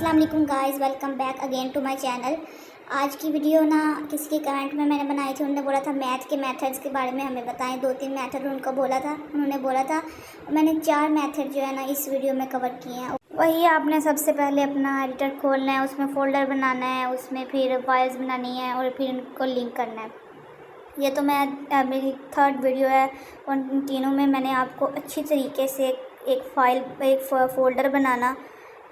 अस्सलाम वालेकुम guys, welcome back again to my channel. आज की वीडियो ना किसी के कमेंट में मैंने बनाई थी। उन्होंने बोला था मैथ के मेथड्स के बारे में हमें बताएं। 2-3 मेथड उन्होंने बोला था। मैंने 4 मेथड जो है ना इस वीडियो में कवर किए हैं। वही आपने सबसे पहले अपना एडिटर खोलना है, उसमें फ़ोल्डर बनाना है, उसमें फिर फाइल्स बनानी है और फिर उनको लिंक करना है। ये तो मेरी 3rd वीडियो है और इन तीनों में मैंने आपको अच्छी तरीके से एक फ़ोल्डर बनाना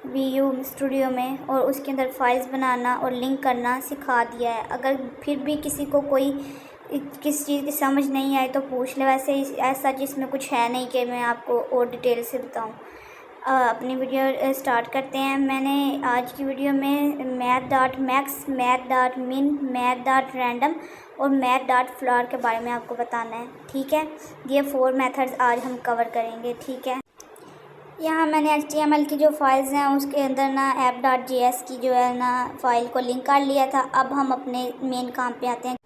वीयू स्टूडियो में और उसके अंदर फाइल्स बनाना और लिंक करना सिखा दिया है। अगर फिर भी किसी को कोई किस चीज़ की समझ नहीं आए तो पूछ ले। वैसे ऐसा इसमें कुछ है नहीं कि मैं आपको और डिटेल से बताऊं। अपनी वीडियो स्टार्ट करते हैं। मैंने आज की वीडियो में math.max, math.min, math.random और math.floor के बारे में आपको बताना है, ठीक है। ये 4 मेथड्स आज हम कवर करेंगे, ठीक है। यहाँ मैंने HTML की जो फाइल्स हैं उसके अंदर ना app.js की जो है ना फ़ाइल को लिंक कर लिया था। अब हम अपने मेन काम पे आते हैं।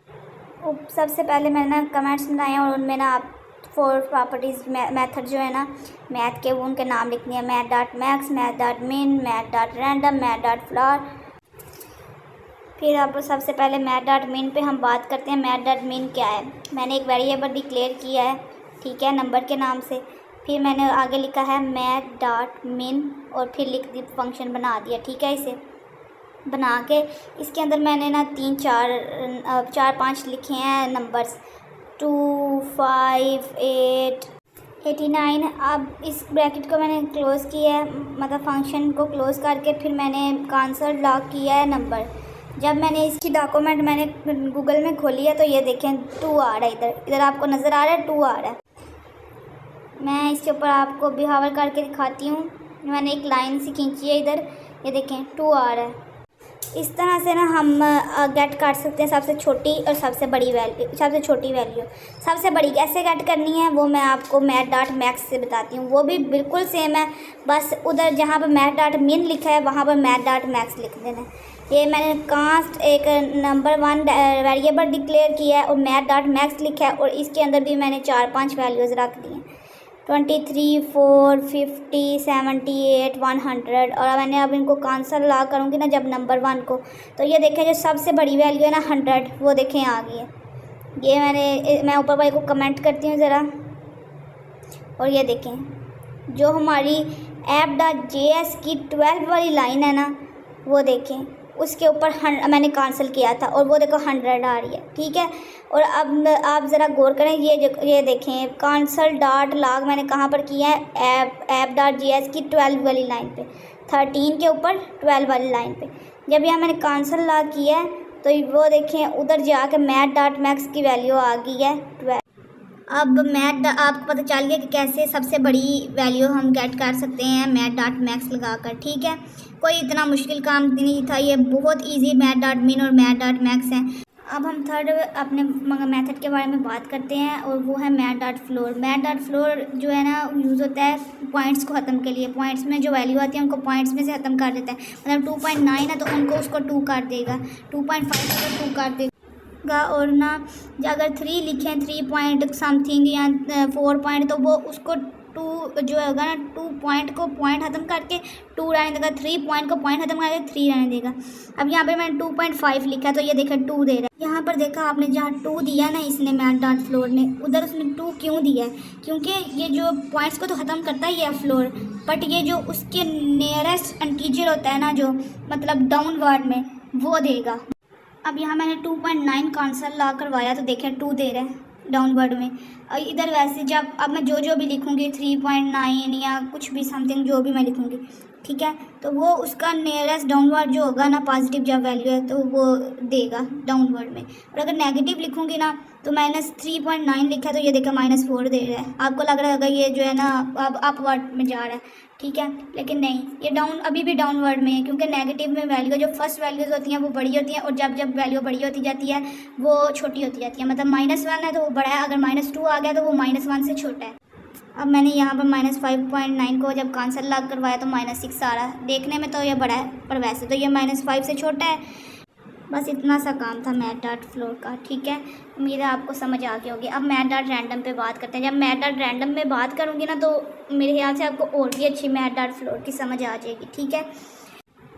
सबसे पहले मैंने ना कमेंट्स बनाए हैं और उनमें ना आप 4 प्रॉपर्टीज़ मेथड जो है ना मैथ के वो उनके नाम लिखनी है। math.max, math.min, math.random, math.floor। फिर अब सबसे पहले math.min पे हम बात करते हैं। math.min क्या है? मैंने एक वेरिएबल डिक्लेयर किया है, ठीक है, नंबर के नाम से। फिर मैंने आगे लिखा है math.min और फिर लिख दी फंक्शन बना दिया, ठीक है। इसे बना के इसके अंदर मैंने ना 4-5 लिखे हैं नंबर्स 2, 5, 8, 89। अब इस ब्रैकेट को मैंने क्लोज़ किया है, मतलब फंक्शन को क्लोज़ करके फिर मैंने कंसोल लॉग किया है नंबर। जब मैंने इसकी डॉक्यूमेंट मैंने गूगल में खोली है तो ये देखें 2 आ रहा है। इधर आपको नज़र आ रहा है 2 आ रहा है। मैं इसके ऊपर आपको बिहावर करके दिखाती हूँ। मैंने एक लाइन सी खींची है इधर, ये देखें 2 आ रहा है। इस तरह से ना हम गेट कर सकते हैं सबसे छोटी और सबसे बड़ी वैल्यू। सबसे छोटी वैल्यू सबसे बड़ी कैसे गेट करनी है वो मैं आपको math.max से बताती हूँ। वो भी बिल्कुल सेम है, बस उधर जहाँ पर math.min लिखा है वहाँ पर math.max लिख देना है। ये मैंने कांस्ट एक नंबर 1 वेरिएबल डिक्लेयर किया है और math.max लिखा है और इसके अंदर भी मैंने 4-5 वैल्यूज़ रख दी हैं 23, 4, 50, 78, 100। और मैंने अब इनको कंसोल लॉग करूँगी ना जब नंबर 1 को, तो ये देखें जो सबसे बड़ी वैल्यू है ना 100, वो देखें आ गई है। ये मैं ऊपर वाले को कमेंट करती हूँ ज़रा, और ये देखें जो हमारी app.js की 12 वाली लाइन है ना वो देखें, उसके ऊपर मैंने कैंसिल किया था और वो देखो 100 आ रही है, ठीक है। और अब आप ज़रा गौर करें, ये देखें कैंसिल डॉट लॉग मैंने कहाँ पर किया है, app.js की 12 वाली लाइन पे, 13 के ऊपर 12 वाली लाइन पे। जब यहाँ मैंने कैंसिल लॉग किया है तो वो देखें उधर जाके math.max की वैल्यू आ गई है 12। अब आपको पता चल गया कि कैसे सबसे बड़ी वैल्यू हम गेट कर सकते हैं math.max लगाकर, ठीक है। कोई इतना मुश्किल काम नहीं था, ये बहुत इजी math.min और math.max है। अब हम 3rd अपने मेथड के बारे में बात करते हैं और वो है math.floor। math.floor जो है ना यूज़ होता है पॉइंट्स को ख़त्म के लिए। पॉइंट्स में जो वैल्यू आती है उनको पॉइंट्स में से ख़त्म कर देता है। मतलब 2.9 है तो उनको उसको 2 कर देगा, 2.5 है तो 2 कर देगा। और ना अगर 3 लिखें 3 पॉइंट समथिंग या 4 पॉइंट तो वो उसको 2 जो होगा ना 2 पॉइंट को पॉइंट ख़त्म करके 2 रहने देगा, 3 पॉइंट को पॉइंट ख़त्म करके 3 रहने देगा। अब यहाँ पे मैंने 2.5 लिखा तो ये देखा 2 दे रहा है। यहाँ पर देखा आपने जहाँ 2 दिया ना इसने math.floor ने, उधर उसने 2 क्यों दिया है? क्योंकि ये जो पॉइंट्स को तो ख़त्म करता ही है फ्लोर, बट ये जो उसके नियरेस्ट इंटीजर होता है ना जो मतलब डाउनवर्ड में वो देगा। अब यहाँ मैंने 2.9 कंसोल लॉग करवाया तो देखें 2 दे रहे हैं डाउनवर्ड में। इधर वैसे जब अब मैं जो भी लिखूँगी 3.9 या कुछ भी समथिंग जो भी मैं लिखूँगी, ठीक है, तो वो उसका नियरेस्ट डाउनवर्ड जो होगा ना पॉजिटिव जब वैल्यू है तो वो देगा डाउनवर्ड में। और अगर नेगेटिव लिखूँगी ना तो -3.9 लिखा तो ये देखा -4 दे रहा है। आपको लग रहा होगा ये जो है ना अब अपवर्ड में जा रहा है, ठीक है, लेकिन नहीं, ये अभी भी डाउनवर्ड में है क्योंकि नेगेटिव में वैल्यू जो फर्स्ट वैल्यूज़ होती हैं वो बड़ी होती हैं और जब वैल्यू बड़ी होती जाती है वो छोटी होती जाती है। मतलब -1 है तो वो बड़ा है, अगर -2 आ गया तो वो -1 से छोटा है। अब मैंने यहाँ पर -5.9 को जब कंसोल लॉग करवाया तो -6 आ रहा है। देखने में तो ये बड़ा है पर वैसे तो ये -5 से छोटा है। बस इतना सा काम था math.floor का, ठीक है। उम्मीद है आपको समझ आ गई होगी। अब math.random पे बात करते हैं। जब math.random में बात करूँगी ना तो मेरे ख्याल से आपको और भी अच्छी math.floor की समझ आ जाएगी, ठीक है।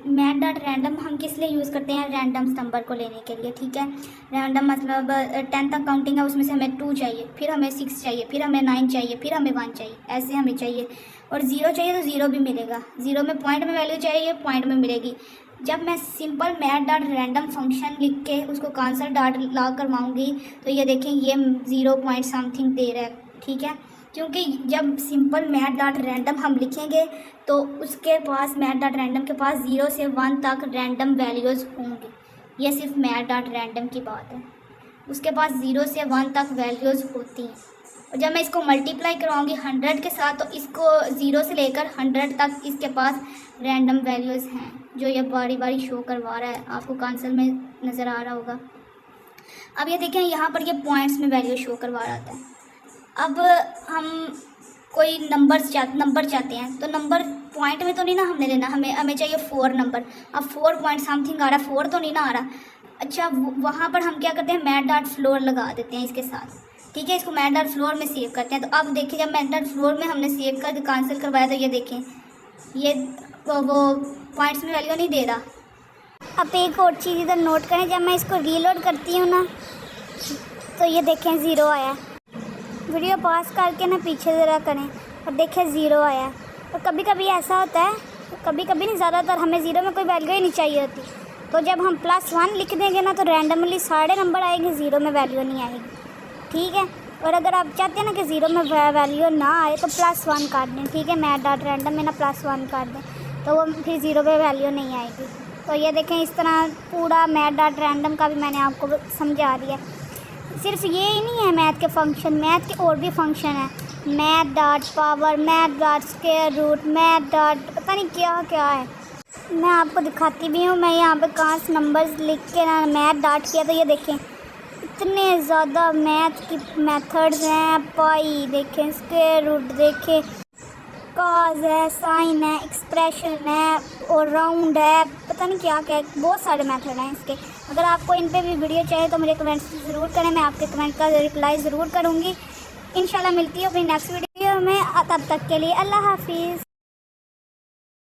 मैथ डॉट रैंडम हम किस लिए यूज़ करते हैं? रैंडम नंबर को लेने के लिए, ठीक है। रैंडम मतलब 10 तक काउंटिंग है, उसमें से हमें 2 चाहिए, फिर हमें 6 चाहिए, फिर हमें 9 चाहिए, फिर हमें 1 चाहिए, ऐसे हमें चाहिए। और 0 चाहिए तो 0 भी मिलेगा। 0 में पॉइंट में वैल्यू चाहिए, पॉइंट में मिलेगी। जब मैं simple math dot random function लिख के उसको कांसर डॉट लॉग करवाऊँगी तो ये देखें ये 0 पॉइंट समथिंग दे रहा है, ठीक है। क्योंकि जब सिंपल मैथ डॉट रैंडम हम लिखेंगे तो उसके पास मैथ डॉट रैंडम के पास 0 से 1 तक रैंडम वैल्यूज़ होंगी। ये सिर्फ मैथ डॉट रैंडम की बात है, उसके पास 0 से 1 तक वैल्यूज़ होती हैं। और जब मैं इसको मल्टीप्लाई करवाऊँगी 100 के साथ तो इसको 0 से लेकर 100 तक इसके पास रैंडम वैल्यूज़ हैं, जो ये बारी बारी शो करवा रहा है। आपको कंसोल में नज़र आ रहा होगा। अब ये देखें यहाँ पर ये पॉइंट्स में वैल्यू शो करवा रहा था। अब हम कोई नंबर चाहते हैं तो नंबर पॉइंट में तो नहीं ना हमने लेना, हमें चाहिए 4 नंबर। अब 4 पॉइंट समथिंग आ रहा, 4 तो नहीं ना आ रहा। अच्छा, वहाँ पर हम क्या करते हैं? मैथ डॉट फ्लोर लगा देते हैं इसके साथ, ठीक है। इसको मैथ डॉट फ्लोर में सेव करते हैं। तो अब देखिए जब मैथ डॉट फ्लोर में हमने सेव कर कैंसिल करवाया तो ये देखें ये वो पॉइंट्स में वैल्यू नहीं दे रहा। अब एक और चीज़ इधर नोट करें, जब मैं इसको रीलोड करती हूँ ना तो ये देखें 0 आया। वीडियो पॉज करके ना पीछे ज़रा करें और देखें 0 आया। और कभी कभी ऐसा होता है, कभी कभी नहीं, ज़्यादातर हमें 0 में कोई वैल्यू ही नहीं चाहिए होती। तो जब हम +1 लिख देंगे ना तो रैंडमली सारे नंबर आएंगे, 0 में वैल्यू नहीं आएगी, ठीक है। और अगर आप चाहते हैं ना कि 0 में वैल्यू ना आए तो +1 काट दें, ठीक है। मैथ डॉट रैंडम में ना +1 काट दें तो वो फिर 0 पे वैल्यू नहीं आएगी। तो ये देखें इस तरह पूरा मैथ डॉट रैंडम का भी मैंने आपको समझा दिया। सिर्फ ये ही नहीं है मैथ के फंक्शन, मैथ के और भी फंक्शन है। Math dot power, math dot square root, math dot पता नहीं क्या क्या है। मैं आपको दिखाती भी हूँ। मैं यहाँ पे कांस नंबर्स लिख के ना मैथ डॉट किया तो ये देखें इतने ज़्यादा मैथ की मेथड्स हैं। पाई देखें, स्क्वायर रूट देखें, कॉज है, साइन है, एक्सप्रेशन है और राउंड है, पता नहीं क्या क्या है, बहुत सारे मेथड हैं इसके। अगर आपको इन पे भी वीडियो चाहिए तो मुझे कमेंट्स ज़रूर करें, मैं आपके कमेंट का रिप्लाई ज़रूर करूँगी। इंशाल्लाह मिलती है अपनी नेक्स्ट वीडियो में। तब तक के लिए अल्लाह हाफिज़।